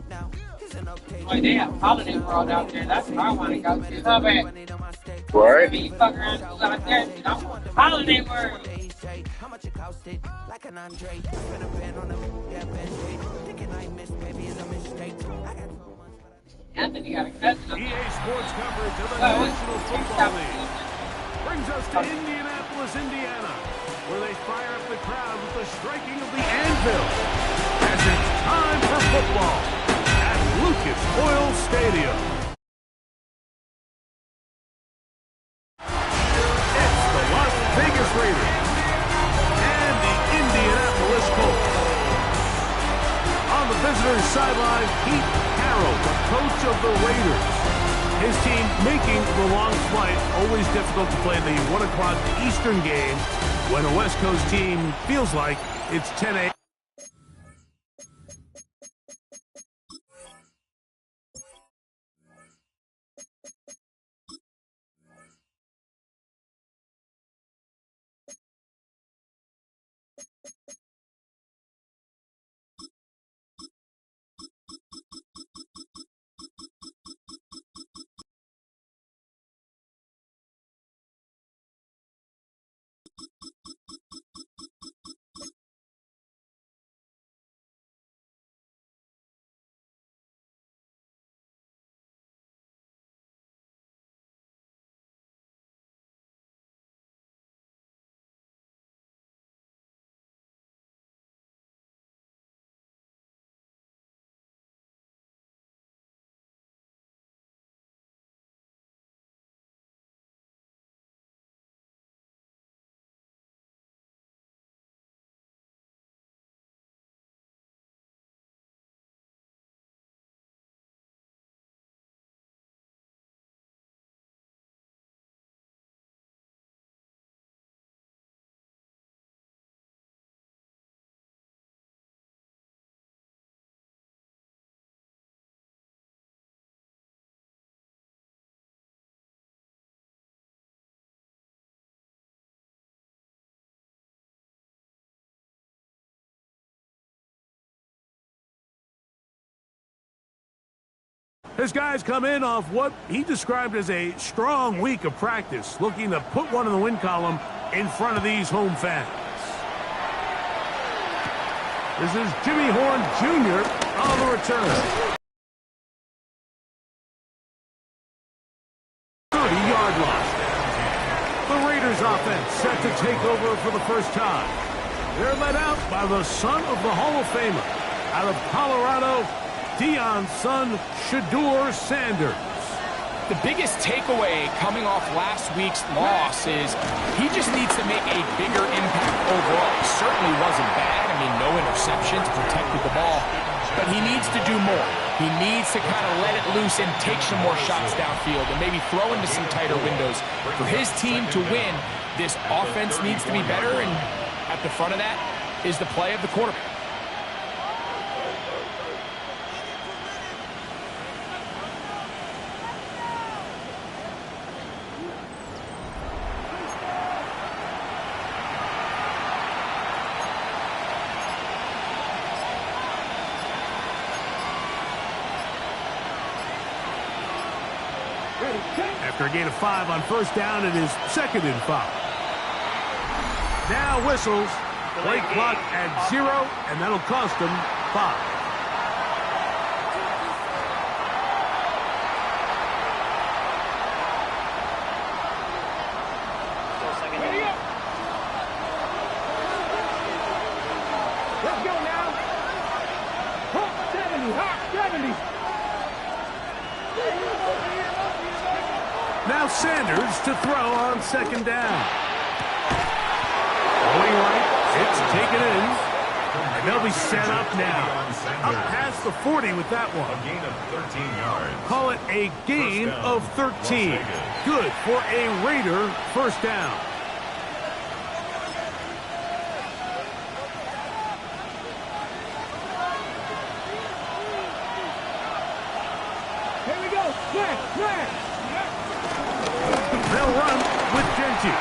Boy, they have Holiday World out there. That's what I want to go to. Love it. Right? You fuck around out there. I want Holiday World. Anthony got a cousin. EA Sports coverage of the National Football League brings us to Indianapolis, Indiana, where they fire up the crowd with the striking of the anvil as it's time for football at Lucas Oil Stadium. It's the Las Vegas Raiders and the Indianapolis Colts. On the visitors' sideline, Pete Carroll, the coach of the Raiders. His team making the long flight. Always difficult to play the 1 o'clock Eastern game when a West Coast team feels like it's 10 a.m. His guys come in off what he described as a strong week of practice, looking to put one in the win column in front of these home fans. This is Jimmy Horn Jr. on the return. 30-yard loss. The Raiders offense set to take over for the first time. They're led out by the son of the Hall of Famer out of Colorado, Deion's son, Shedeur Sanders. The biggest takeaway coming off last week's loss is he just needs to make a bigger impact overall. He certainly wasn't bad. I mean, no interceptions, protected the ball. But he needs to do more. He needs to kind of let it loose and take some more shots downfield and maybe throw into some tighter windows. For his team to win, this offense needs to be better, and at the front of that is the play of the quarterback. After a gain of 5 on first down, it is 2nd and 5. Now whistles. Play clock at 0, and that'll cost them 5. Let's go now. 70. Now Sanders to throw on 2nd down. Going right, it's taken in. And they'll be set up now. Up past the 40 with that one. A gain of 13 yards. Call it a gain of 13. Good for a Raider first down. Here we go. Smash. They'll run with Genty.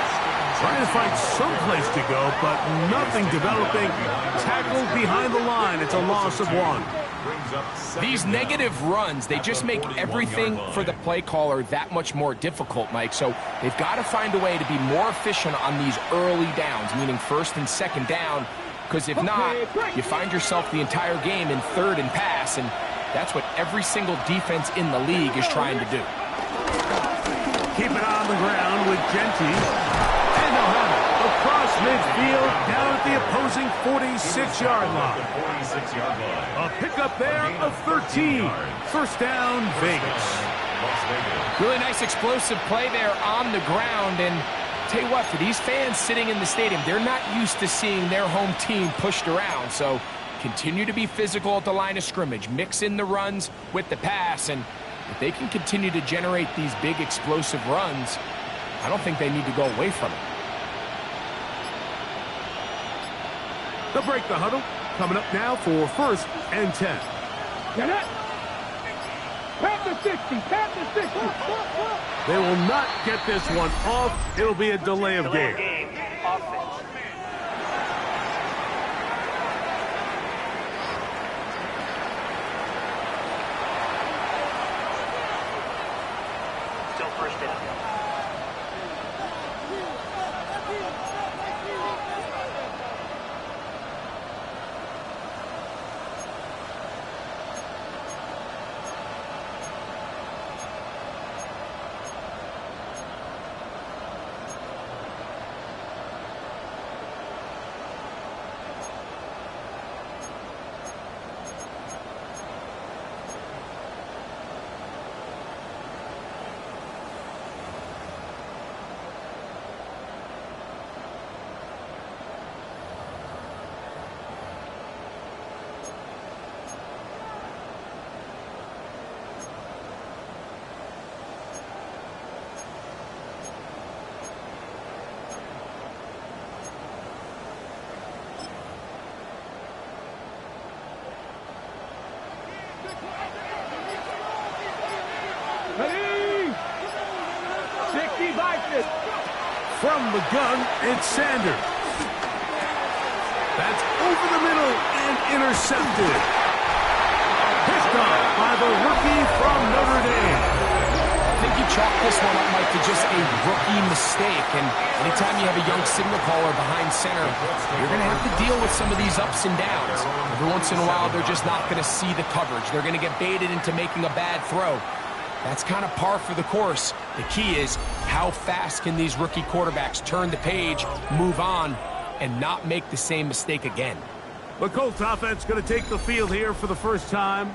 Trying to find someplace to go, but nothing developing. Tackled behind the line. It's a loss of 1. brings up second These down. negative runs, they just make everything for the play caller that much more difficult, Mike. So they've got to find a way to be more efficient on these early downs, meaning first and second down, because if not, you find yourself the entire game in third and pass, and that's what every single defense in the league is trying to do. Keep it on the ground with Genty. And they'll have it across midfield down at the opposing 46-yard line. 46-yard line. A pickup there of 13. First down, Vegas. Las Vegas. Really nice explosive play there on the ground, and tell you what, for these fans sitting in the stadium, they're not used to seeing their home team pushed around, so continue to be physical at the line of scrimmage, mix in the runs with the pass, and if they can continue to generate these big explosive runs, I don't think they need to go away from it. They'll break the huddle. Coming up now for first and 10. Get it. Pat the 60. Pat the 60. They will not get this one off. It'll be a delay of game. Offense. Still first down. Ready. 60 Vikings. From the gun, it's Sanders. That's over the middle and intercepted. Picked off by the rookie from Notre Dame. I think you chalk this one up, Mike, to just a rookie mistake. And anytime you have a young signal caller behind center, you're going to have to deal with some of these ups and downs. Every once in a while, they're just not going to see the coverage. They're going to get baited into making a bad throw. That's kind of par for the course. The key is how fast can these rookie quarterbacks turn the page, move on, and not make the same mistake again. The Colts offense going to take the field here for the first time.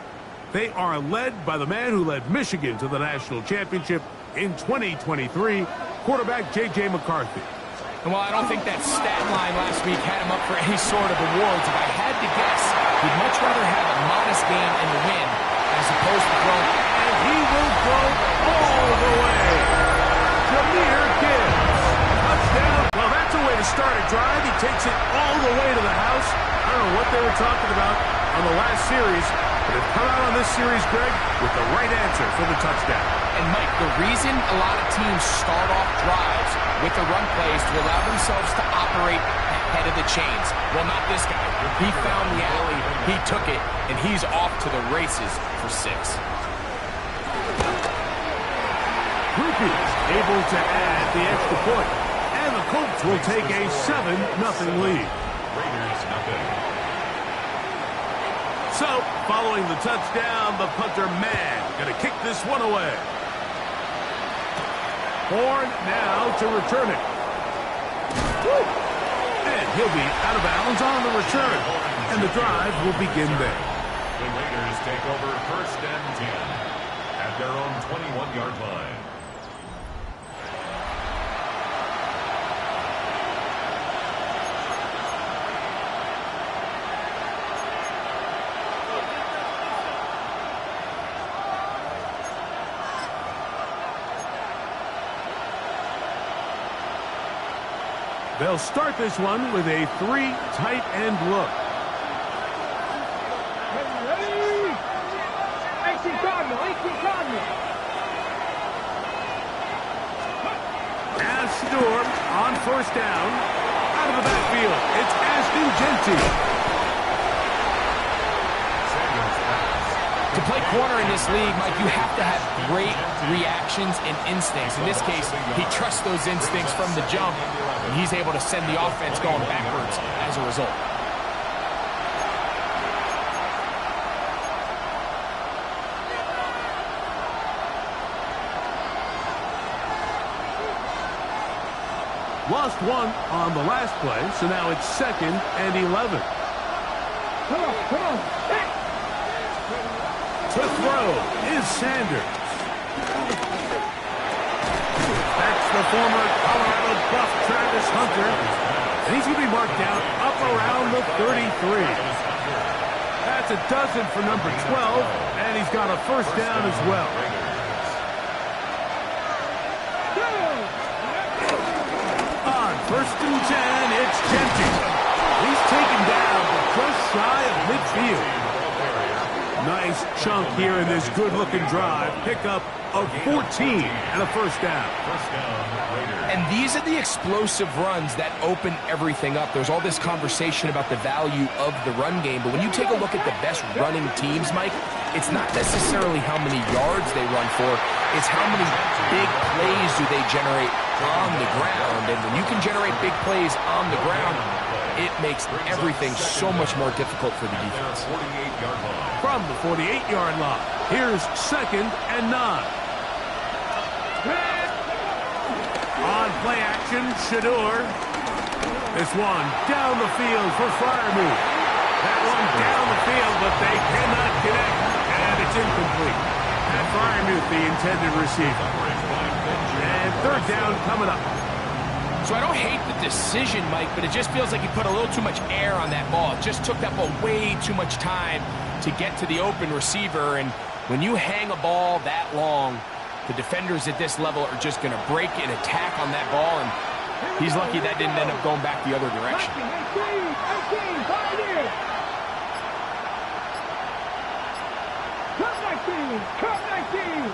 They are led by the man who led Michigan to the national championship in 2023, quarterback J.J. McCarthy. And while I don't think that stat line last week had him up for any sort of awards, if I had to guess, he'd much rather have a modest game and win as opposed to throwing. And he will go all the way. Jahmyr Gibbs. Touchdown. Well, that's a way to start a drive. He takes it all the way to the house. I don't know what they were talking about on the last series, but they've come out on this series, Greg, with the right answer for the touchdown. And Mike, the reason a lot of teams start off drives with the run plays to allow themselves to operate ahead of the chains. Well, not this guy. He found the alley, he took it, and he's off to the races for 6. Rupees able to add the extra point, and the Colts will take a 7-0 lead. Raiders nothing. So, following the touchdown, the punter man going to kick this one away. Horn now to return it. Woo! And he'll be out of bounds on the return, and the drive will begin there. The Raiders take over first and 10 at their own 21-yard line. They'll start this one with a 3 tight end look. Ready. 18 Cardinal. 18 Cardinal. As Stewart on first down, out of the backfield, it's Ashton Genty. Sanders back To play corner in this league, Mike, you have to have great reactions and instincts. In this case, he trusts those instincts from the jump, and he's able to send the offense going backwards as a result. Lost one on the last play, so now it's 2nd and 11. Come on. To throw is Sanders. That's the former Colorado Buff Travis Hunter, and he's going to be marked down up around the 33. That's a dozen for number 12, and he's got a first down as well. On 1st and 10, it's Genty. He's taken down just shy of midfield. Nice chunk here in this good-looking drive. Pickup of 14 and a first down. And these are the explosive runs that open everything up. There's all this conversation about the value of the run game, but when you take a look at the best running teams, Mike, it's not necessarily how many yards they run for, it's how many big plays do they generate on the ground. And when you can generate big plays on the ground, it makes everything so much more difficult for the defense. From the 48-yard line, here's 2nd and 9. On play action, Shador. This one down the field for Freiermuth. That one down the field, but they cannot connect, and it's incomplete. At Freiermuth, the intended receiver. And 3rd down coming up. So I don't hate the decision, Mike, but it just feels like he put a little too much air on that ball. It just took that ball way too much time to get to the open receiver, and when you hang a ball that long, the defenders at this level are just going to break and attack on that ball, and he's lucky that didn't end up going back the other direction. 18, Cut 19.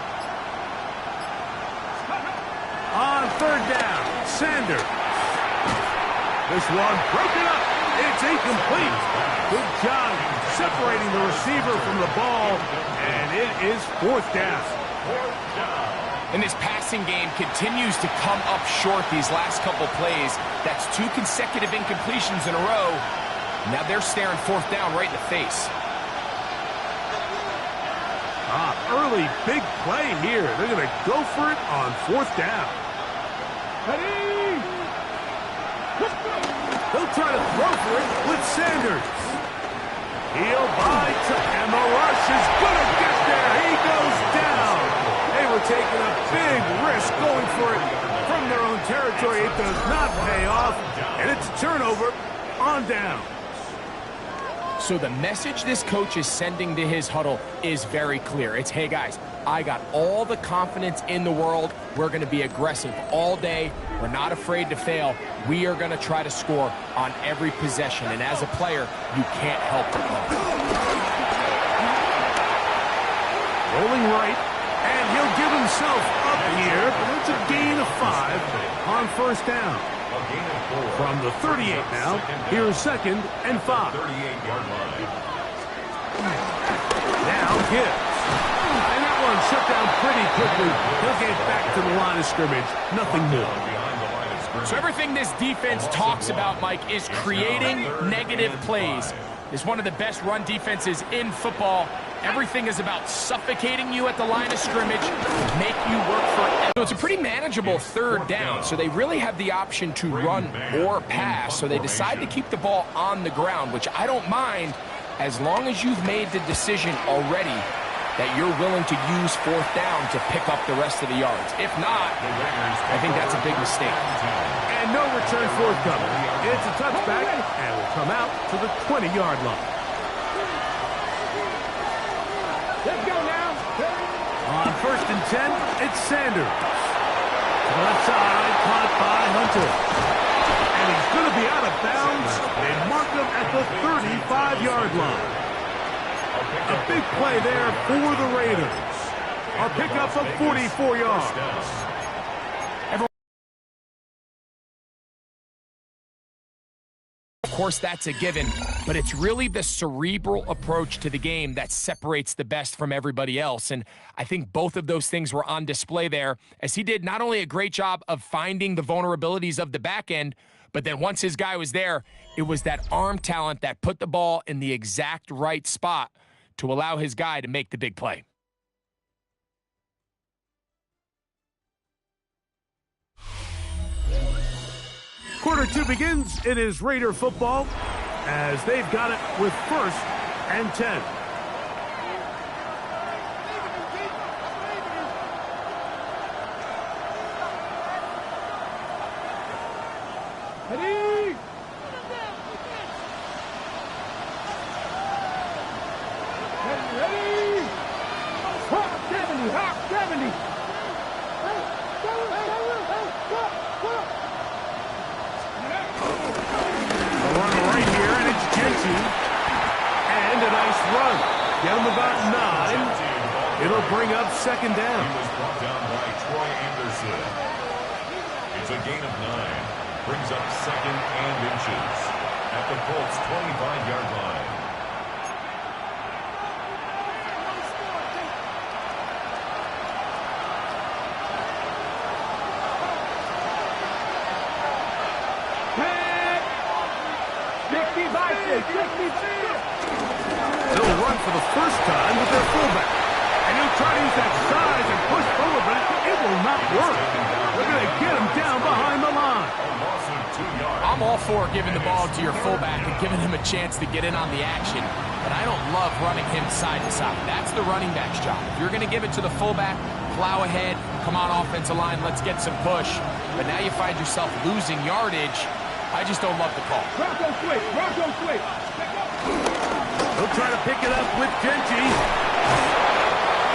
On 3rd down, Sanders. This one broken up. It's incomplete. Good job separating the receiver from the ball, and it is 4th down. And this passing game continues to come up short these last couple plays. That's 2 consecutive incompletions in a row. Now they're staring 4th down right in the face. Early big play here. They're going to go for it on 4th down. They'll try to throw for it with Sanders. He'll bite, and the rush is going to get there. He goes down. They were taking a big risk going for it from their own territory. It does not pay off, and it's a turnover on down. So the message this coach is sending to his huddle is very clear. It's, hey guys, I got all the confidence in the world. We're going to be aggressive all day. We're not afraid to fail. We are going to try to score on every possession. And as a player, you can't help but love it. Rolling right, and he'll give himself up here, but it's a gain of 5 on 1st down. From the 38 now, here's 2nd and 5. Now Gibbs. And that one shut down pretty quickly. He'll get back to the line of scrimmage. Nothing more. So everything this defense talks about, Mike, is creating negative plays. It's one of the best run defenses in football. Everything is about suffocating you at the line of scrimmage, make you work for it. So it's a pretty manageable 3rd down, so they really have the option to run or pass, so they decide to keep the ball on the ground, which I don't mind as long as you've made the decision already that you're willing to use 4th down to pick up the rest of the yards. If not, I think that's a big mistake. And no return forthcoming. It's a touchback, and will come out to the 20-yard line. Let's go now. On 1st and 10, it's Sanders. To the left side, caught by Hunter. And he's going to be out of bounds. They mark him at the 35-yard line. A big play there for the Raiders. A pickup of 44 yards. Of course, that's a given, but it's really the cerebral approach to the game that separates the best from everybody else. And I think both of those things were on display there, as he did not only a great job of finding the vulnerabilities of the back end, but then once his guy was there, it was that arm talent that put the ball in the exact right spot to allow his guy to make the big play. Quarter two begins. It is Raider football as they've got it with 1st and 10. Ready? Ready? Hawk 70, Hawk 70. And a nice run. Get him about 9. It'll bring up 2nd down. He was brought down by Troy Anderson. It's a gain of 9. Brings up 2nd and inches at the Colts' 25-yard line. They'll run for the first time with their fullback. And he'll try to use that size and push forward, but it will not work. They're going to get him down behind the line. I'm all for giving the ball to your fullback and giving him a chance to get in on the action, but I don't love running him side to side. That's the running back's job. If you're going to give it to the fullback, plow ahead, come on offensive line, let's get some push. But now you find yourself losing yardage. I just don't love the call. Bronco switch, Bronco switch. He'll try to pick it up with Genty.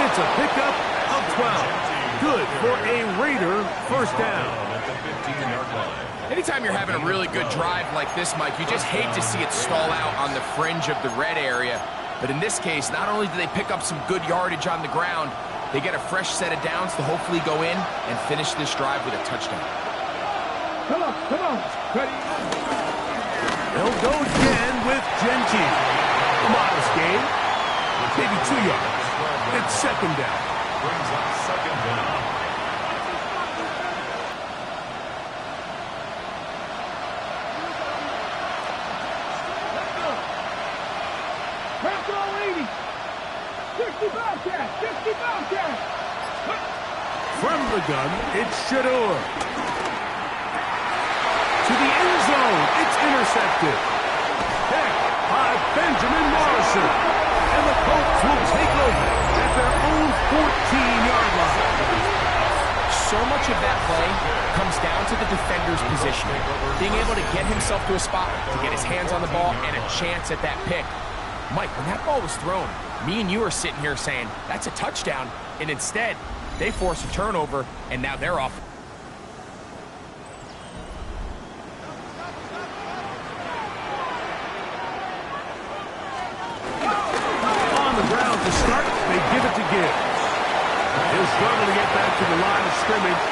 It's a pickup of 12. Good for a Raider 1st down. At the 15-yard line. Anytime you're having a really good drive like this, Mike, you just hate to see it stall out on the fringe of the red area. But in this case, not only do they pick up some good yardage on the ground, they get a fresh set of downs to hopefully go in and finish this drive with a touchdown. Come on, come on. Ready? They'll go again with Genty. A modest gain. Maybe 2 yards. It's 2nd down. Brings up 2nd down. Bronco 80. 60 Bobcat, 60 Bobcat. From the gun, it's Shador. To the end zone, it's intercepted. Picked by Benjamin Morrison. And the Colts will take over at their own 14-yard line. So much of that play comes down to the defender's positioning, being able to get himself to a spot, to get his hands on the ball, and a chance at that pick. Mike, when that ball was thrown, me and you are sitting here saying, that's a touchdown, and instead, they force a turnover, and now they're off. On the ground to start, they give it to Gibbs. He'll struggle to get back to the line of scrimmage.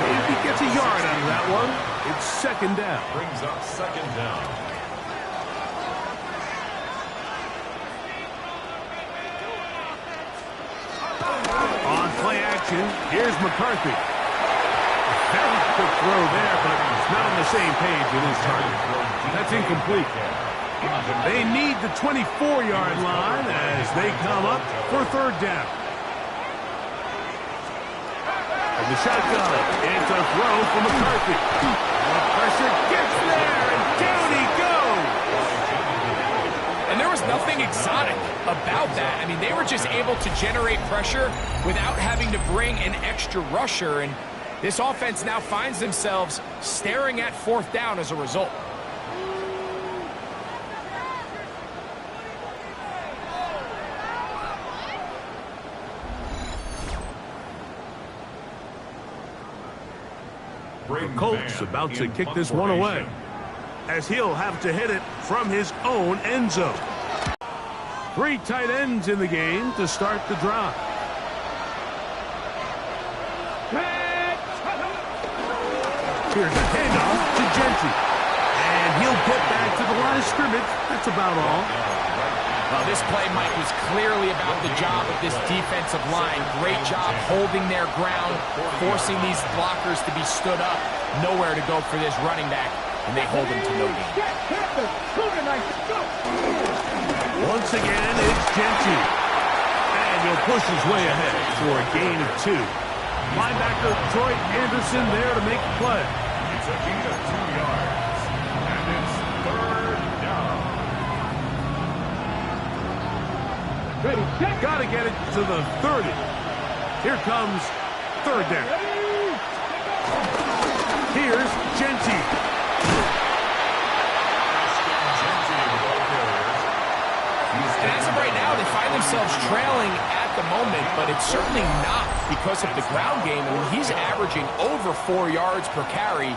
Maybe he gets a yard out of that one. It's 2nd down. Brings up 2nd down. On play action, here's McCarthy. Very quick throw there, but it's not on the same page with his target. That's incomplete. They need the 24-yard line as they come up for 3rd down. And the shotgun, it's a throw for McCarthy. The pressure gets there, and down he goes. And there was nothing exotic about that. I mean, they were just able to generate pressure without having to bring an extra rusher, and this offense now finds themselves staring at 4th down as a result. The Colts about to kick this one away, as he'll have to hit it from his own end zone. 3 tight ends in the game to start the drive. Here's a handoff to Genty. And And he'll get back to the line of scrimmage. That's about all. Well, this play, Mike, was clearly about the job of this defensive line. Great job holding their ground, forcing these blockers to be stood up. Nowhere to go for this running back, and they hold him to no gain. Once again, it's Genty. And he'll push his way ahead for a gain of 2. Linebacker Troy Anderson there to make the play. It's a gain of 2 yards. And it's 3rd down. Got to get it to the 30. Here comes 3rd down. Here's Genty. And as of right now, they find themselves trailing at the moment, but it's certainly not because of the ground game. I mean, he's averaging over 4 yards per carry.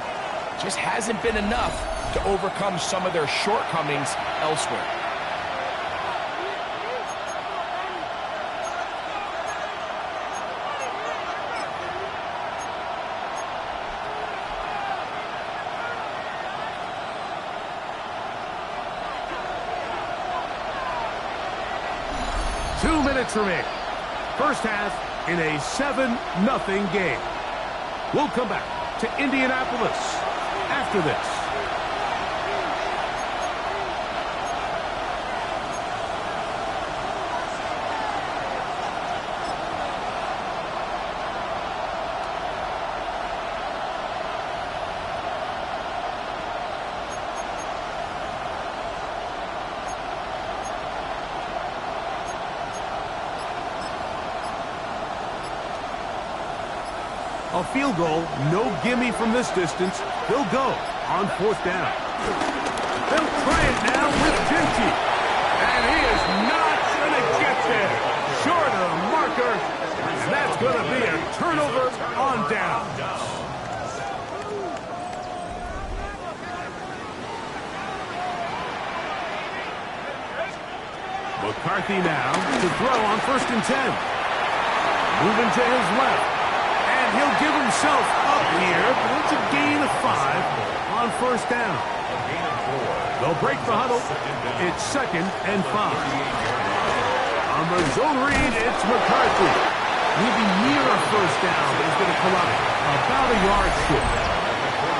Just hasn't been enough to overcome some of their shortcomings elsewhere. Remaining. First half in a 7-0 game. We'll come back to Indianapolis after this. A field goal, no gimme from this distance. They'll go on 4th down. They'll try it now with Genty. And he is not going to get there. Short of the marker. And that's going to be a turnover on down. McCarthy now to throw on 1st and 10. Moving to his left. He'll give himself up here, but it's a gain of 5 on 1st down. They'll break the huddle. It's 2nd and 5. On the zone read, it's McCarthy. He'll be near a 1st down, but he's going to come up about a yard short.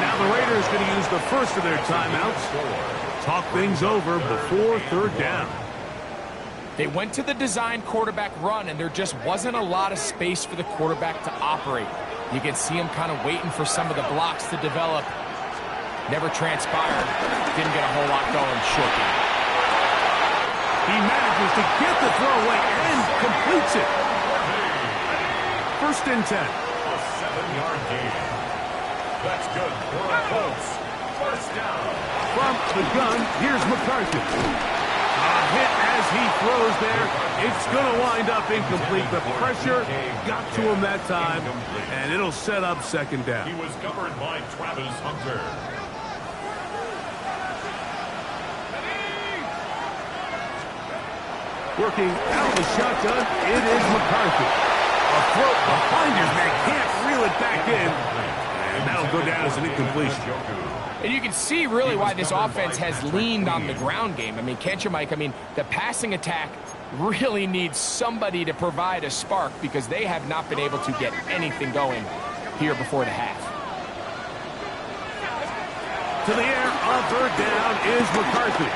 Now the Raiders going to use the first of their timeouts. Talk things over before 3rd down. They went to the design quarterback run, and there just wasn't a lot of space for the quarterback to operate. You can see him kind of waiting for some of the blocks to develop. Never transpired. Didn't get a whole lot going short game. He manages to get the throw away and completes it. 1st and 10. A 7-yard gain. That's good for the Colts. 1st down. From the gun, here's McCarthy. A hit as he throws there. It's going to wind up incomplete. The pressure got to him that time, and it'll set up 2nd down. He was covered by Travis Hunter. Working out of the shotgun, it is McCarthy. A throw behind his man, can't reel it back in, and that'll go down as an incompletion. And you can see really why this offense has leaned on the ground game. I mean, can't you, Mike? I mean, the passing attack really needs somebody to provide a spark because they have not been able to get anything going here before the half. To the air on 3rd down is McCarthy.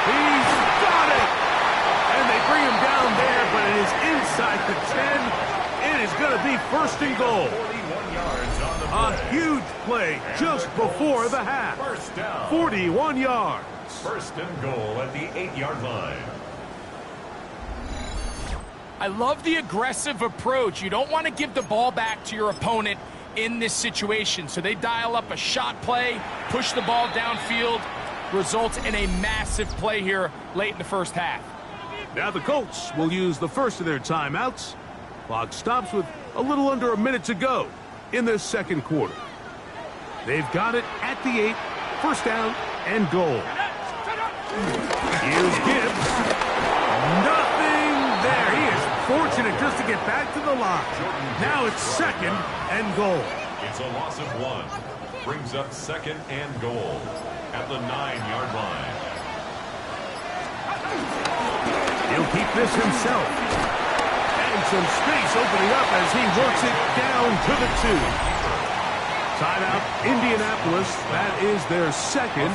He's got it! And they bring him down there, but it is inside the 10. It is going to be 1st and goal. 41 yards on the A huge play just before the half. 1st down. 41 yards. 1st and goal at the 8-yard line. I love the aggressive approach. You don't want to give the ball back to your opponent in this situation. So they dial up a shot play, push the ball downfield, results in a massive play here late in the 1st half. Now the Colts will use the first of their timeouts. Clock stops with a little under a minute to go in the 2nd quarter. They've got it at the 8, 1st down and goal. Here's Gibbs. Nothing there. He is fortunate just to get back to the line. Now it's 2nd and goal. It's a loss of 1. Brings up second and goal at the 9-yard line. He'll keep this himself. And some space opening up as he works it down to the 2. Timeout, Indianapolis. That is their second,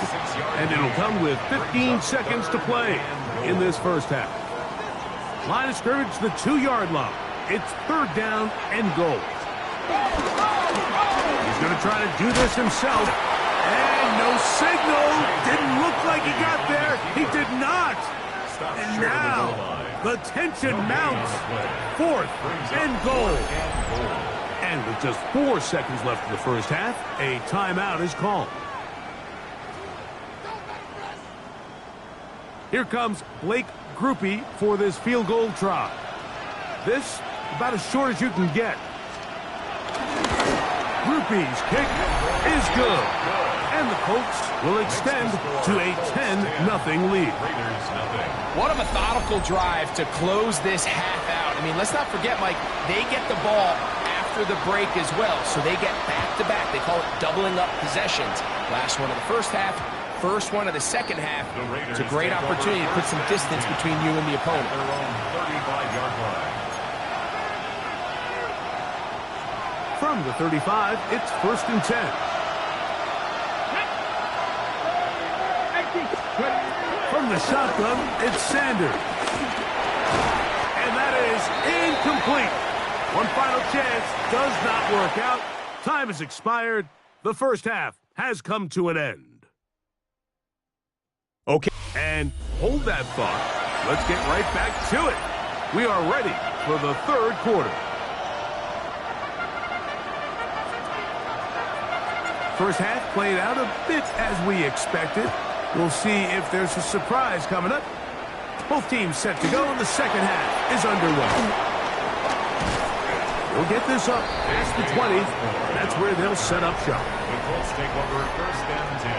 and it'll come with 15 seconds to play in this first half. Line of scrimmage, the 2-yard line. It's third down and goal. He's going to try to do this himself, and no signal. Didn't look like he got there. He did not. And now the tension mounts. Fourth and goal. And with just 4 seconds left in the first half, a timeout is called. Here comes Blake Grupe for this field goal try. This, about as short as you can get. Grupe's kick is good. And the Colts will extend to a 10-0 lead. What a methodical drive to close this half out. I mean, let's not forget, Mike, they get the ball after the break as well, so they get back-to-back. They call it doubling up possessions. Last one of the first half, first one of the second half. It's a great opportunity to put some distance between you and the opponent. Their own 35-yard line. From the 35, it's first and 10. From the shotgun, it's Sanders. And that is incomplete. One final chance does not work out. Time has expired. The first half has come to an end. Okay, and hold that thought. Let's get right back to it. We are ready for the third quarter. First half played out a bit as we expected. We'll see if there's a surprise coming up. Both teams set to go, and the second half is underway. We'll get this up past the 20. That's where they'll set up shop. The Colts take over first and 10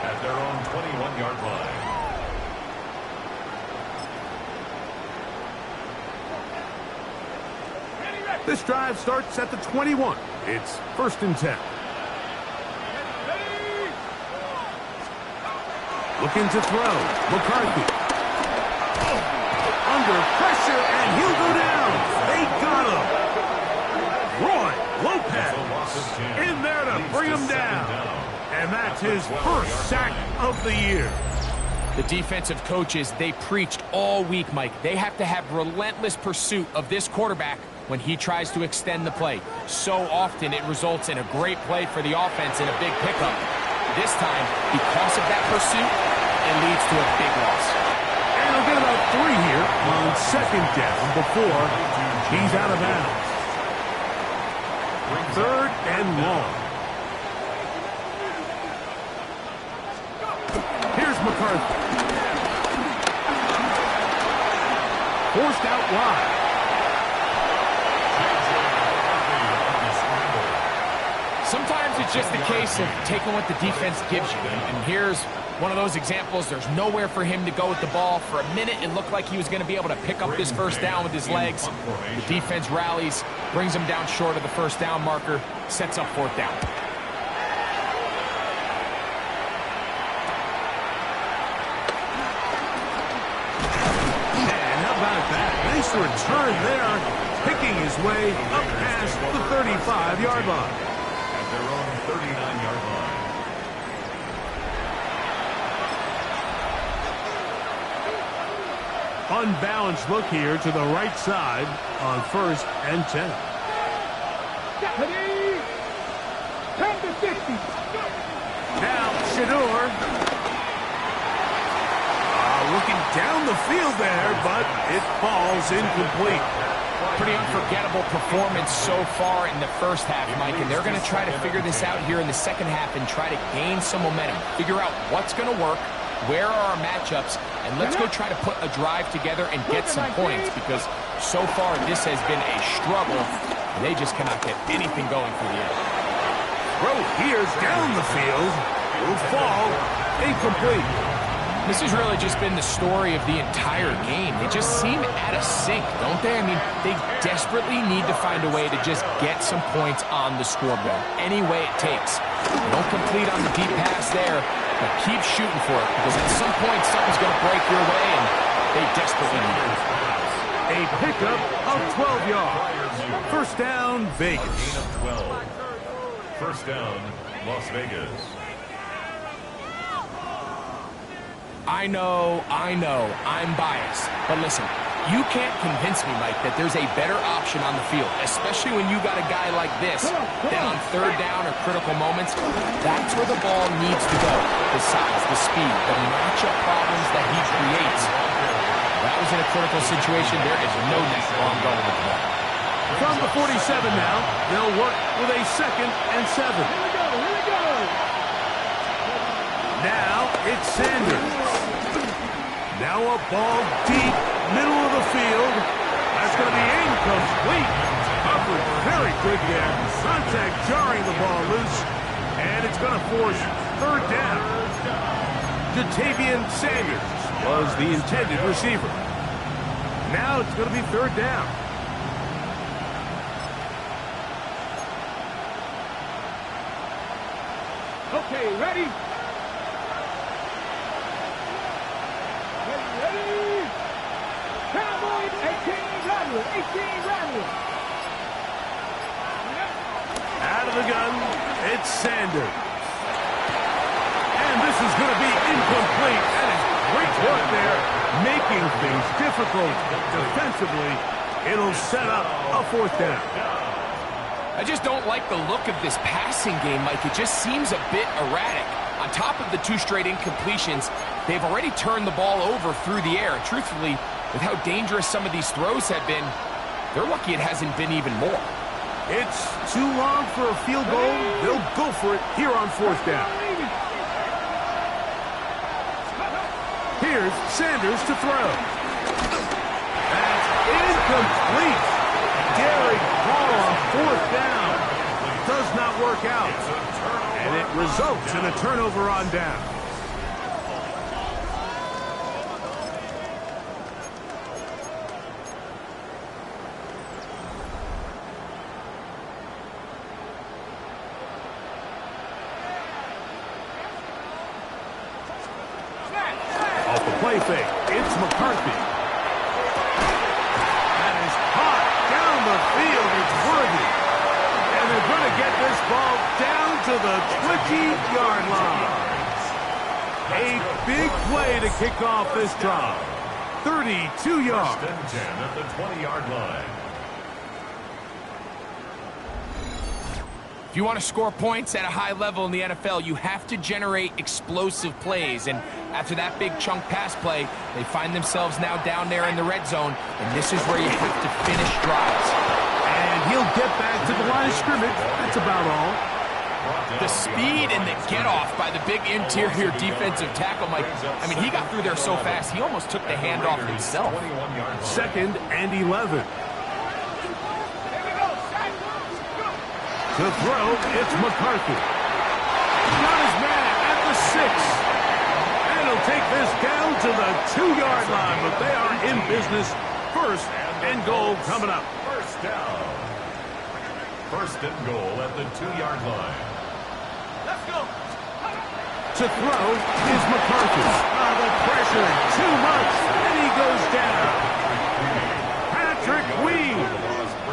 at their own 21-yard line. This drive starts at the 21. It's first and 10. Looking to throw. McCarthy. Under pressure, and he'll go down. They got him. Roy Lopez in there to bring him down. And that's his first sack of the year. The defensive coaches, they preached all week, Mike. They have to have relentless pursuit of this quarterback when he tries to extend the play. So often it results in a great play for the offense and a big pickup. This time, because of that pursuit, it leads to a big loss. And he'll get about 3 here on second down before he's out of bounds. Third and long. Here's McCarthy. Forced out wide. Sometimes it's just a case of taking what the defense gives you. And here's one of those examples. There's nowhere for him to go with the ball. For a minute, it looked like he was going to be able to pick up this first down with his legs. The defense rallies, brings him down short of the first down marker, sets up fourth down. And how about that? Nice return there, picking his way up past the 35-yard line. At their own 39-yard line. Unbalanced look here to the right side on first and 10. 10 to 60. Now Shador. Looking down the field there, but it falls incomplete. Pretty unforgettable performance so far in the first half, Mike, and they're going to try to figure this out here in the second half and try to gain some momentum, figure out what's going to work, where are our matchups, and let's go try to put a drive together and get some points, because so far this has been a struggle. They just cannot get anything going for the end. Throw here's down the field. Will fall incomplete. This has really just been the story of the entire game. They just seem out of sync, don't they? I mean, they desperately need to find a way to just get some points on the scoreboard, any way it takes. Don't complete on the deep pass there, but keep shooting for it, because at some point something's going to break your way, and they desperately need it. A pickup of 12 yards. First down, Vegas. Gain of 12. First down, Las Vegas. I know, I'm biased. But listen, you can't convince me, Mike, that there's a better option on the field, especially when you got a guy like this, that on third down or critical moments, that's where the ball needs to go. The size, the speed, the matchup problems that he creates. That was in a critical situation. There is no doubt where I'm going with the ball. From the 47 now, they'll work with a 2nd and 7. Here we go. Now it's Sanders. Now a ball deep, middle of the field. That's going to be incomplete. Covered very good there. Contact jarring the ball loose. And it's going to force third down. Jatavian Sanders was the intended receiver. Now it's going to be third down. Okay, ready? Ready? Cowboys, 18 Rattler, 18 Rattler. Out of the gun, it's Sanders. And this is going to be incomplete. That is great work there, making things difficult defensively. It'll set up a fourth down. I just don't like the look of this passing game, Mike. It just seems a bit erratic. On top of the 2 straight incompletions, they've already turned the ball over through the air. Truthfully, with how dangerous some of these throws have been, they're lucky it hasn't been even more. It's too long for a field goal. They'll go for it here on fourth down. Here's Sanders to throw. That's incomplete. Daring ball on fourth down. Does not work out. And it results in a turnover on down. Off the play fake, it's McCarthy. That is hot down the field. It's worthy. And they're going to get this ball down to the 20-yard line. A big play to kick off this drive. 32 yards. First and 10 at the 20-yard line. If you want to score points at a high level in the NFL, you have to generate explosive plays. And after that big chunk pass play, they find themselves now down there in the red zone. And this is where you have to finish drives. And he'll get back to the line of scrimmage. That's about all. The speed and the get-off by the big interior defensive tackle, Mike. I mean, he got through there so fast, he almost took the handoff himself. 2nd and 11. To throw, it's McCarthy. Got his man at the 6. And he'll take this down to the 2-yard line, but they are in business. First and goal coming up. First down. First and goal at the 2-yard line. Let's go. To throw is McCarthy. The pressure, too much, and he goes down. Patrick Weed.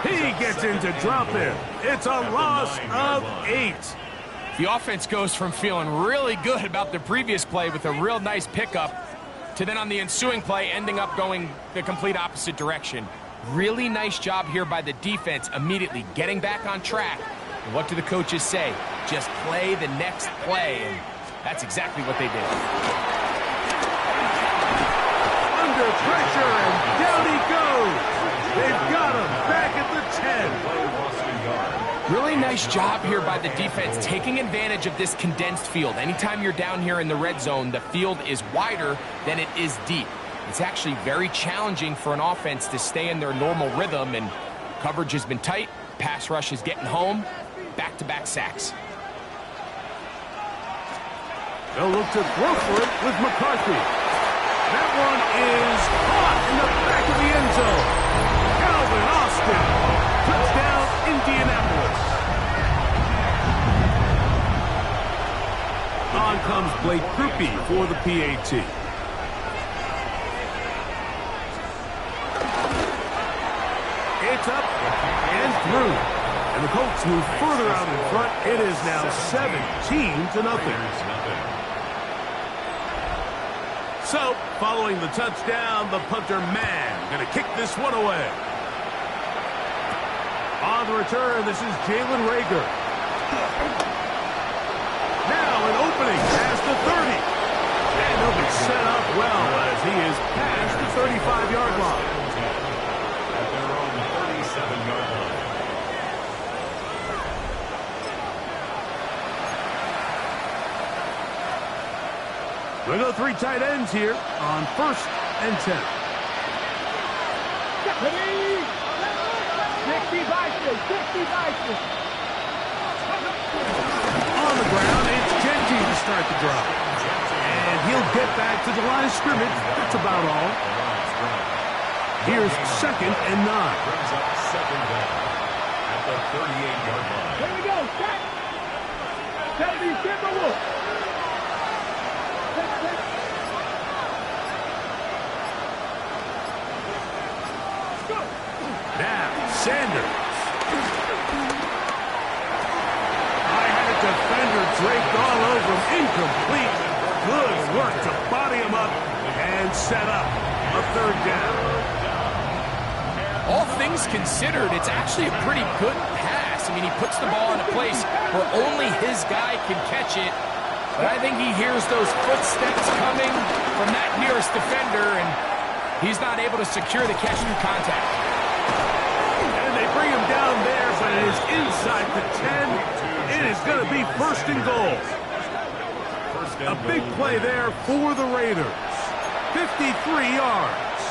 He gets in to drop it. It's a loss of 8. The offense goes from feeling really good about the previous play with a real nice pickup to then on the ensuing play ending up going the complete opposite direction. Really nice job here by the defense immediately getting back on track. And what do the coaches say? Just play the next play, and that's exactly what they did. Under pressure, and down he goes. They've got him back at the 10. Really nice job here by the defense, taking advantage of this condensed field. Anytime you're down here in the red zone, the field is wider than it is deep. It's actually very challenging for an offense to stay in their normal rhythm, and coverage has been tight. Pass rush is getting home. Back-to-back sacks. They'll look to throw for it with McCarthy. That one is caught in the back of the end zone. Calvin Austin. Touchdown, Indianapolis. On comes Blake Krupe for the PAT. It's up and through. And the Colts move further out in front. It is now 17-0. So, following the touchdown, the punter man going to kick this one away. On the return, this is Jalen Reagor. Now an opening past the 30. And he'll be set up well as he is past the 35-yard line. At their own 37-yard line. We'll go 3 tight ends here on 1st and 10. 60 Vikings, 60 Vikings. On the ground, it's Genty to start the drive. And he'll get back to the line of scrimmage. That's about all. Here's 2nd and 9. Brings up 2nd down at the 38-yard line. Here we go, set. 70 Timberwolves. Now, Sanders. High-headed defender draped all over him. Incomplete. Good work to body him up and set up a 3rd down. All things considered, it's actually a pretty good pass. I mean, he puts the ball in a place where only his guy can catch it. But I think he hears those footsteps coming from that nearest defender, and he's not able to secure the catch through contact. And they bring him down there, but it is inside the 10. It is going to be 1st and goal. A big play there for the Raiders. 53 yards.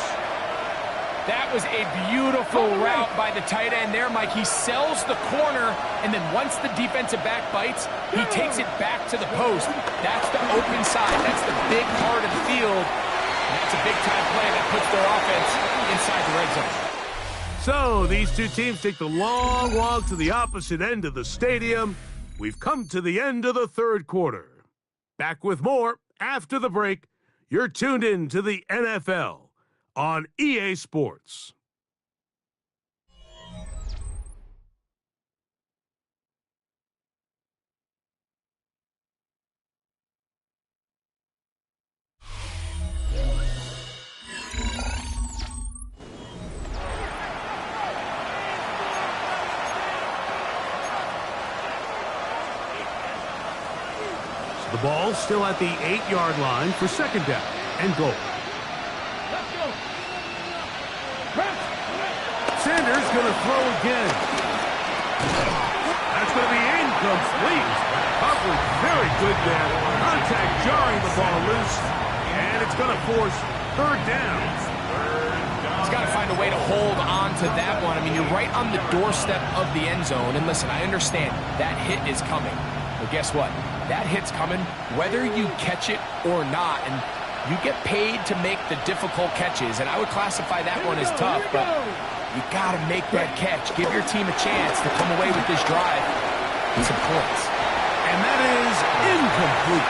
That was a beautiful route by the tight end there, Mike. He sells the corner, and then once the defensive back bites, he takes it back to the post. That's the open side. That's the big part of the field. And that's a big-time play that puts their offense inside the red zone. So these two teams take the long walk to the opposite end of the stadium. We've come to the end of the 3rd quarter. Back with more after the break. You're tuned in to the NFL on EA Sports. The ball still at the 8-yard line for 2nd down and goal. Sanders going to throw again. That's going to be incomplete. Coverage very good there. Contact jarring the ball loose. And it's going to force 3rd down. He's got to find a way to hold on to that one. I mean, you're right on the doorstep of the end zone. And listen, I understand that hit is coming. But guess what? That hit's coming whether you catch it or not. And you get paid to make the difficult catches. And I would classify that one as tough, but you got to make that catch. Give your team a chance to come away with this drive with some points. And that is incomplete.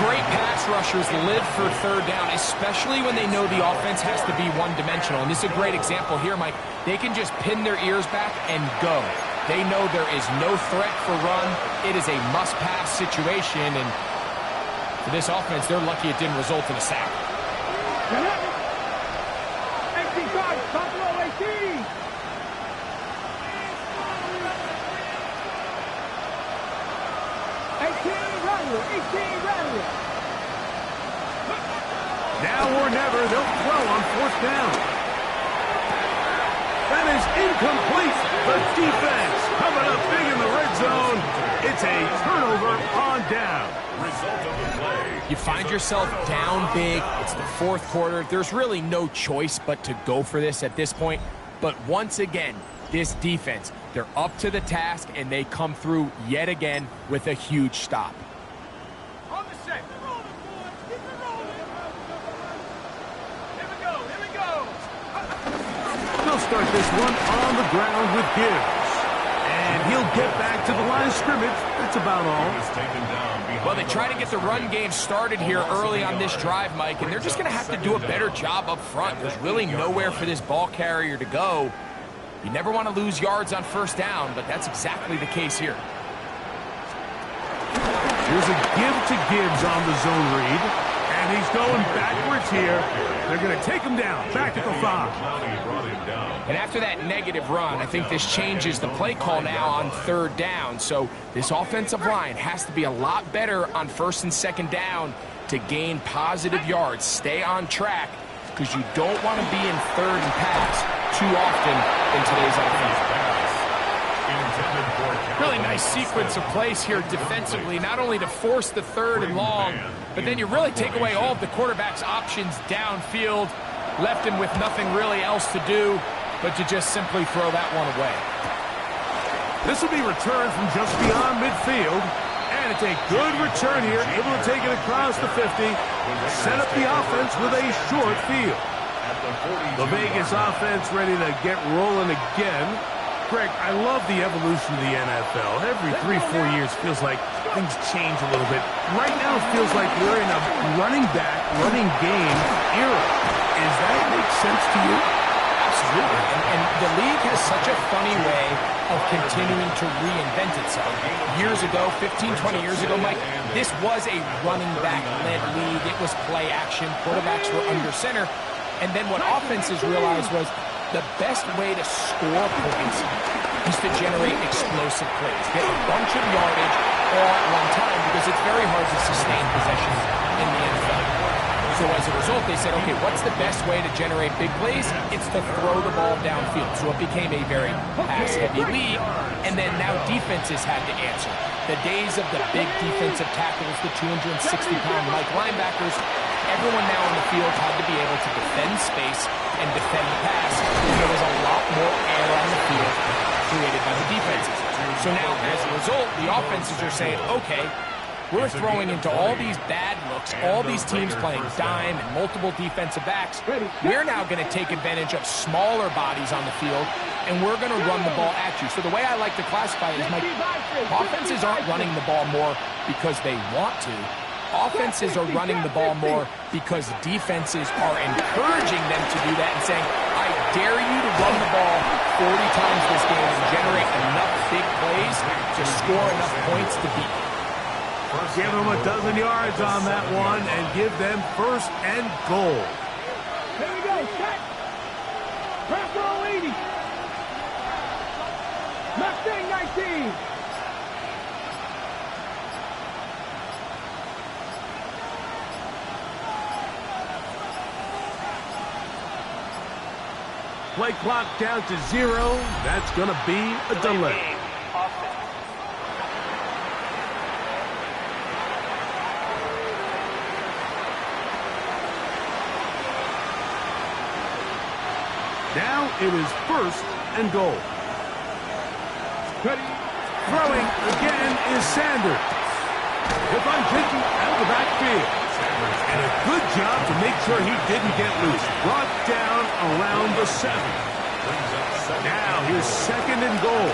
Great pass rushers live for 3rd down, especially when they know the offense has to be one-dimensional. And this is a great example here, Mike. They can just pin their ears back and go. They know there is no threat for run. It is a must-pass situation, and for this offense, they're lucky it didn't result in a sack. 18 yards, Buffalo 18. Now or never, they'll throw on 4th down. That is incomplete. The defense coming up big in the red zone. It's a turnover on down. Result of the play. You find yourself down big. It's the 4th quarter. There's really no choice but to go for this at this point. But once again, this defense, they're up to the task, and they come through yet again with a huge stop. start this one on the ground with Gibbs. And he'll get back to the line of scrimmage. That's about all. Well, they try to get the run game started here early on this drive, Mike, and they're just going to have to do a better job up front. There's really nowhere for this ball carrier to go. You never want to lose yards on first down, but that's exactly the case here. Here's a give to Gibbs on the zone read. And he's going backwards here. They're going to take him down. Back at the 5. And after that negative run, I think this changes the play call now on third down. So this offensive line has to be a lot better on first and second down to gain positive yards. Stay on track because you don't want to be in third and pass too often in today's offense. Really nice sequence of plays here defensively, not only to force the third and long, but then you really take away all of the quarterback's options downfield, left him with nothing really else to do but to just simply throw that one away. This will be returned from just beyond midfield, and it's a good return here, able to take it across the 50, set up the offense with a short field. The Vegas offense ready to get rolling again. Greg, I love the evolution of the NFL. Every 3-4 years feels like things change a little bit. Right now it feels like we're in a running back, running game era. Does that make sense to you? Absolutely. And the league has such a funny way of continuing to reinvent itself. Years ago, 15, 20 years ago, Mike, this was a running back-led league. It was play action. Quarterbacks were under center. And then what offenses realized was the best way to score points is to generate explosive plays. Get a bunch of yardage all at one time because it's very hard to sustain possessions in the NFL. So as a result, they said, okay, what's the best way to generate big plays? It's to throw the ball downfield. So it became a very pass-heavy league. And then now defenses had to answer. The days of the big defensive tackles, the 260-pound Mike linebackers, everyone now on the field had to be able to defend space and defend the pass. There was a lot more air on the field created by the defenses. So now, as a result, the offenses are saying, okay, we're throwing into all these bad looks, all these teams playing dime and multiple defensive backs. We're now going to take advantage of smaller bodies on the field, and we're going to run the ball at you. So the way I like to classify it is, Mike, offenses aren't running the ball more because they want to. Offenses are running the ball more because defenses are encouraging them to do that and saying, I dare you to run the ball 40 times this game and generate enough big plays to score enough points to beat you. Give them a dozen yards on that one and give them first and goal. Here we go, set. Press roll 80. Mustang 19. Play clock down to 0. That's going to be a delay. Now it is first and goal. Throwing again is Sanders. If I'm pitching out of the backfield. And a good job to make sure he didn't get loose. Brought down around the 7. Now here's second and goal.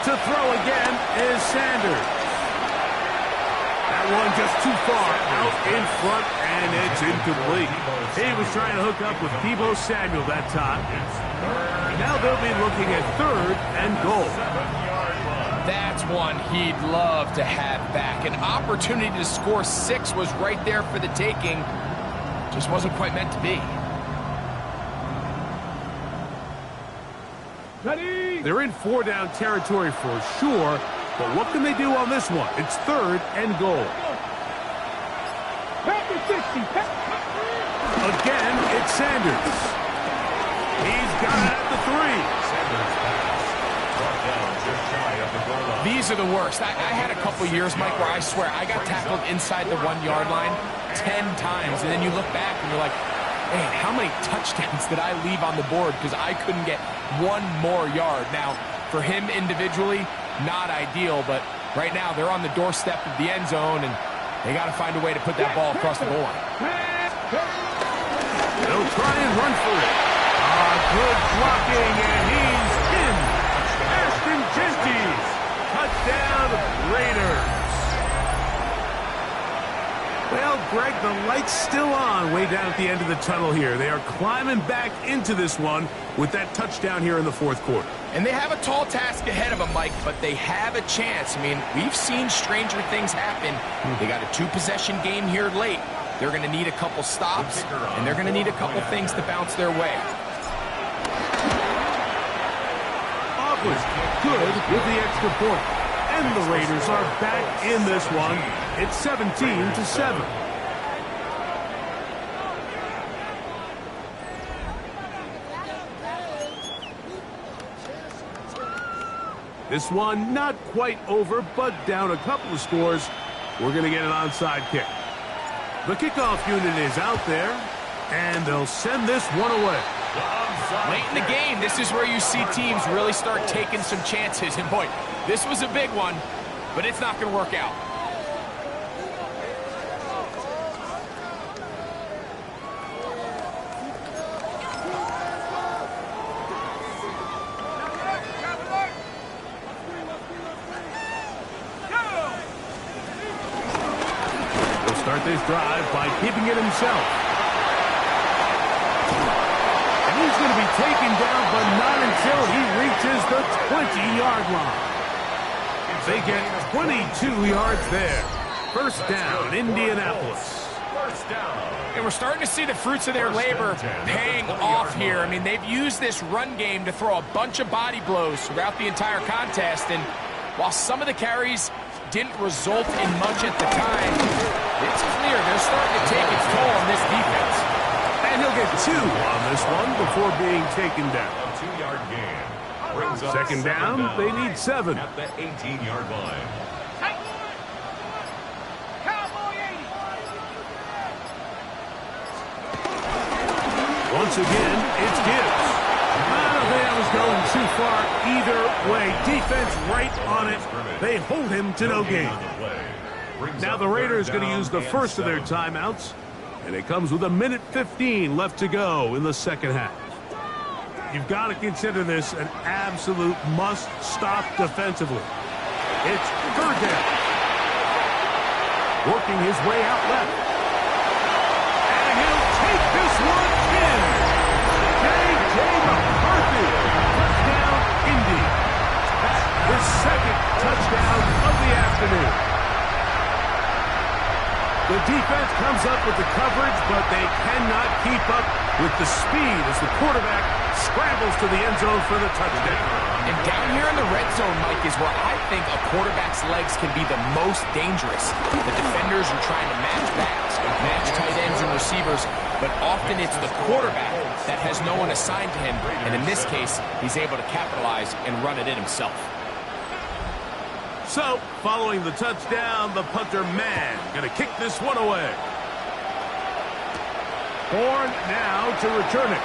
To throw again is Sanders. That one just too far out in front, and it's incomplete. He was trying to hook up with Deebo Samuel that time. Now they'll be looking at third and goal. That's one he'd love to have back. An opportunity to score 6 was right there for the taking. Just wasn't quite meant to be. They're in 4-down territory for sure, but what can they do on this one? It's third and goal. Again, it's Sanders. He's got it at the 3. These are the worst. I had a couple years, Mike, where I swear I got tackled inside the 1-yard line 10 times, and then you look back and you're like, man, how many touchdowns did I leave on the board because I couldn't get one more yard? Now, for him individually, not ideal, but right now they're on the doorstep of the end zone, and they got to find a way to put that ball across the goal line. They'll try and run for it. Good blocking, and he's in. Ashton Genties. Touchdown, Raiders. Well, Greg, the light's still on way down at the end of the tunnel here. They are climbing back into this one with that touchdown here in the fourth quarter. And they have a tall task ahead of them, Mike, but they have a chance. I mean, we've seen stranger things happen. They got a two-possession game here late. They're going to need a couple stops, and they're going to need a couple things to bounce their way. Was good with the extra point. And the Raiders are back in this one. It's 17-7. This one not quite over, but down a couple of scores. We're going to get an onside kick. The kickoff unit is out there, and they'll send this one away. Late in the game, this is where you see teams really start taking some chances. And boy, this was a big one, but it's not going to work out. He'll start this drive by keeping it himself. He's going to be taken down, but not until he reaches the 20-yard line. They get 22 yards there. First down, Indianapolis. And we're starting to see the fruits of their labor paying off here. I mean, they've used this run game to throw a bunch of body blows throughout the entire contest. And while some of the carries didn't result in much at the time, it's clear they're starting to take its toll on this defense. And he'll get 2 on this one before being taken down. A 2-yard gain. Brings up Second down, they need 7. at the 18-yard line. Once again, it's Gibbs. I don't think that was going too far either way. Defense right on it. They hold him to no gain. Now the Raiders going to use the first of their timeouts. And it comes with 1:15 left to go in the second half. You've got to consider this an absolute must-stop defensively. It's third down. Working his way out left. And he'll take this one in. J.J. McCarthy. Touchdown, Indy. His second touchdown of the afternoon. The defense comes up with the coverage, but they cannot keep up with the speed as the quarterback scrambles to the end zone for the touchdown. And down here in the red zone, Mike, is where I think a quarterback's legs can be the most dangerous. The defenders are trying to match backs, match tight ends and receivers, but often it's the quarterback that has no one assigned to him, and in this case, he's able to capitalize and run it in himself. So, following the touchdown, the punter man going to kick this one away. Bourne now to return it.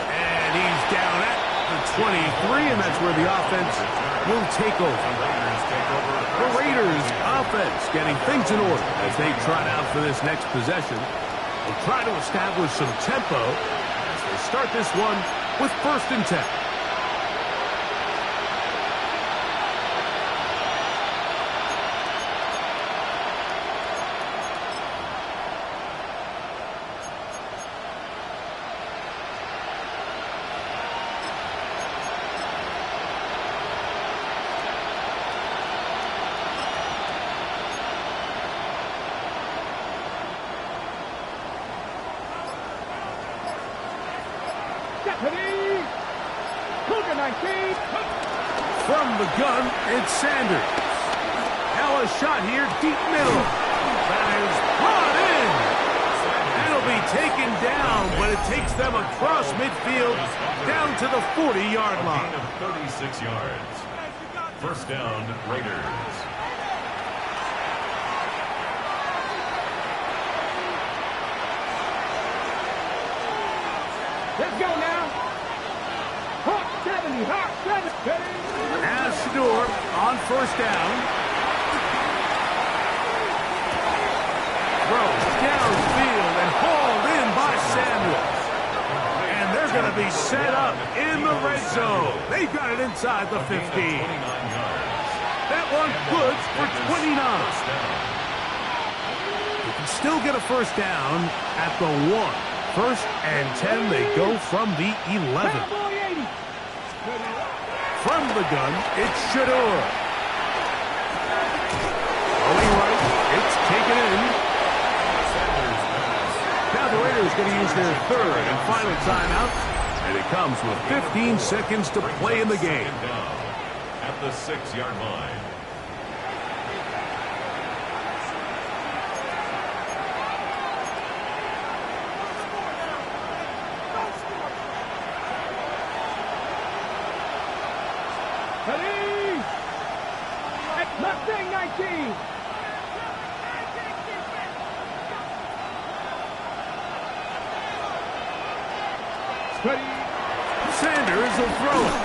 And he's down at the 23, and that's where the offense will take over. The Raiders offense getting things in order as they trot out for this next possession. They'll try to establish some tempo as they start this one with 1st and 10. From the gun, it's Sanders. Now a shot here, deep middle. That is brought in. It'll be taken down, but it takes them across midfield down to the 40-yard line. A gain of 36 yards. First down, Raiders. Let's go now. Hawk 70, Hawk 70. As Shador on 1st down. Throws downfield. They're going to be set up in the red zone. They've got it inside the 15. That one good for 29. They can still get a first down at the 1. First and 10, they go from the 11. From the gun, it's Shador. Going right, it's taken in. Now the Raiders going to use their third and final timeout, and it comes with 15 seconds to play in the game. At the 6-yard line. Ready? Mustang 19. Ready? Sanders will throw it.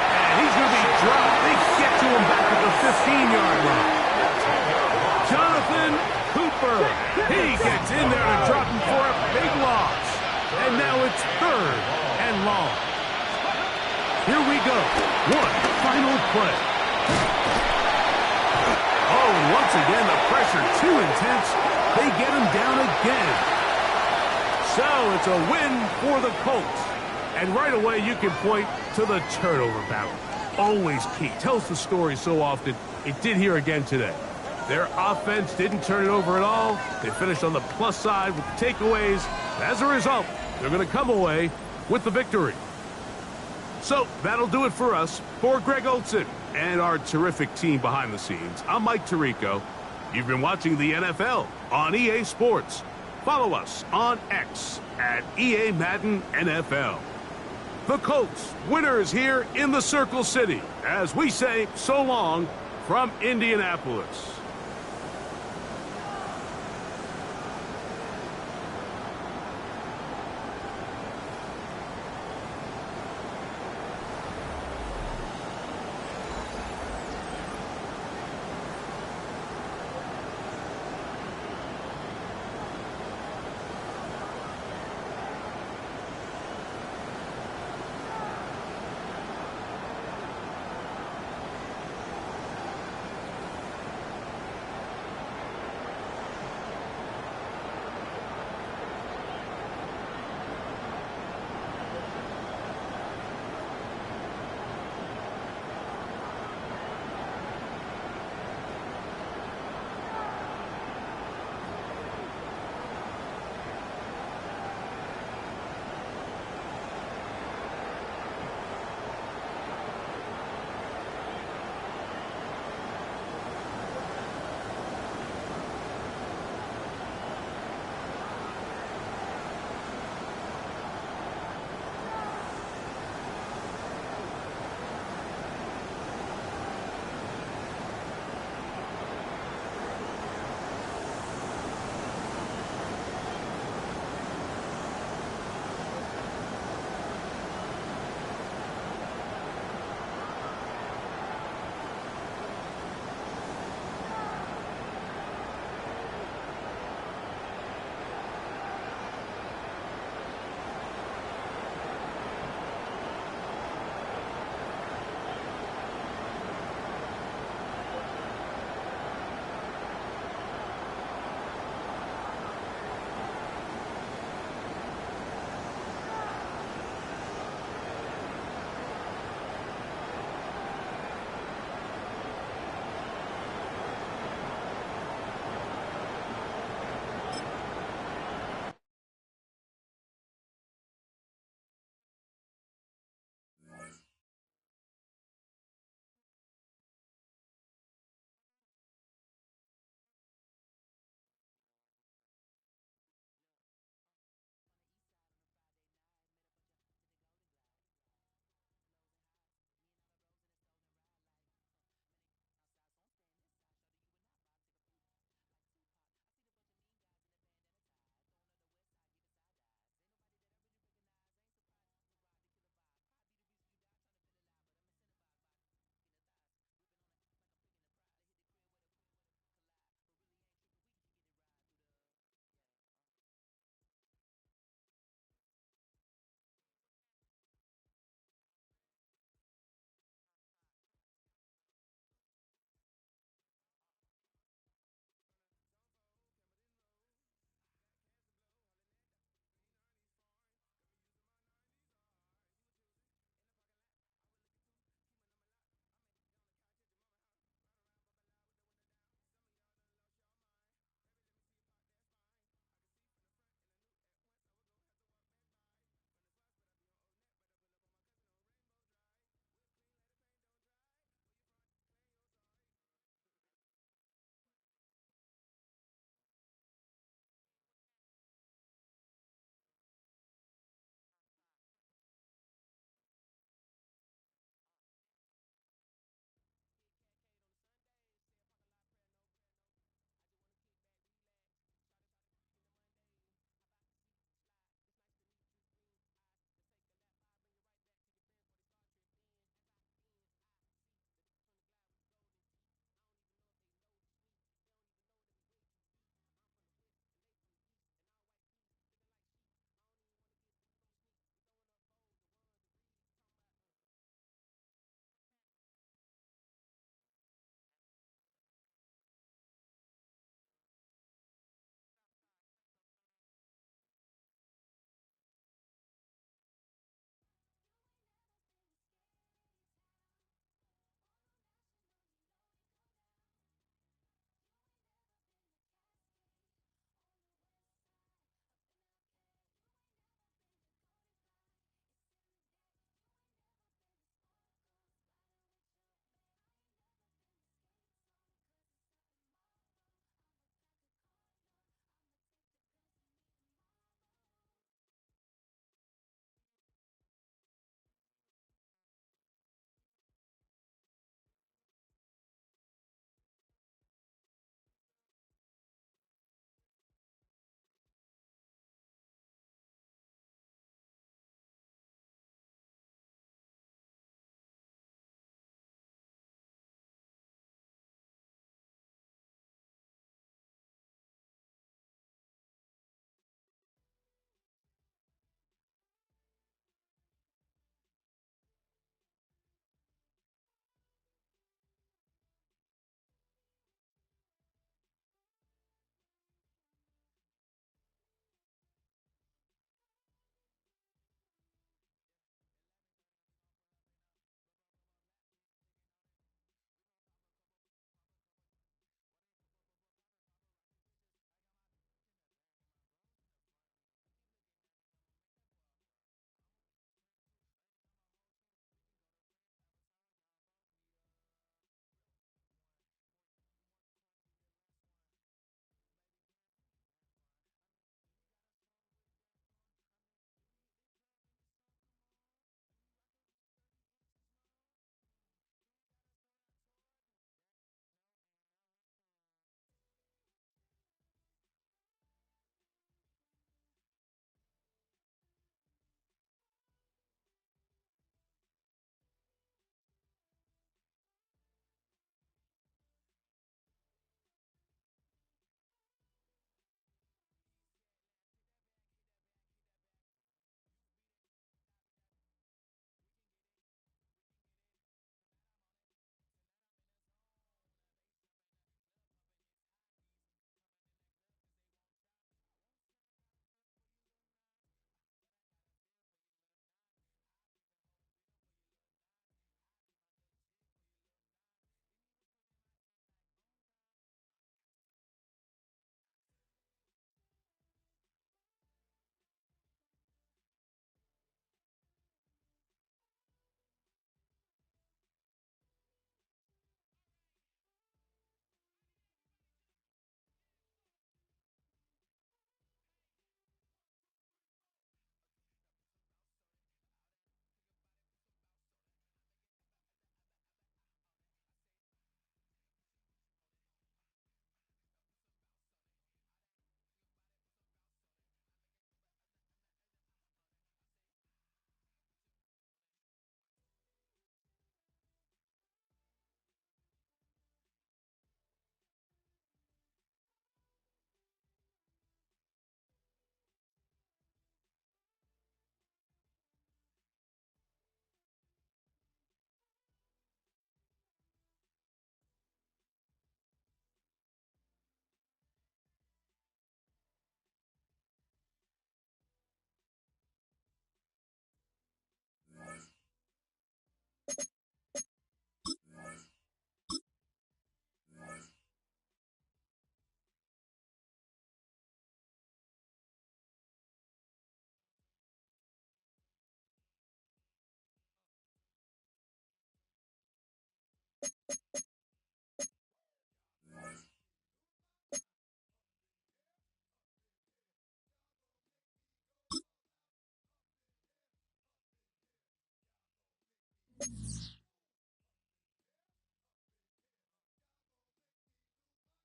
And he's going to be dropped. They get to him back at the 15-yard line. Jonathan Cooper. He gets in there to drop him for a big loss. And now it's third and long. Here we go. One final play. Oh, once again, the pressure too intense. They get him down again. So it's a win for the Colts. And right away, you can point to the turnover battle. Always key. Tells the story so often. It did here again today. Their offense didn't turn it over at all. They finished on the plus side with the takeaways. As a result, they're going to come away with the victory. So that'll do it for us. For Greg Olson and our terrific team behind the scenes, I'm Mike Tirico. You've been watching the NFL on EA Sports. Follow us on X at EA Madden NFL. The Colts, winners here in the Circle City, as we say so long from Indianapolis.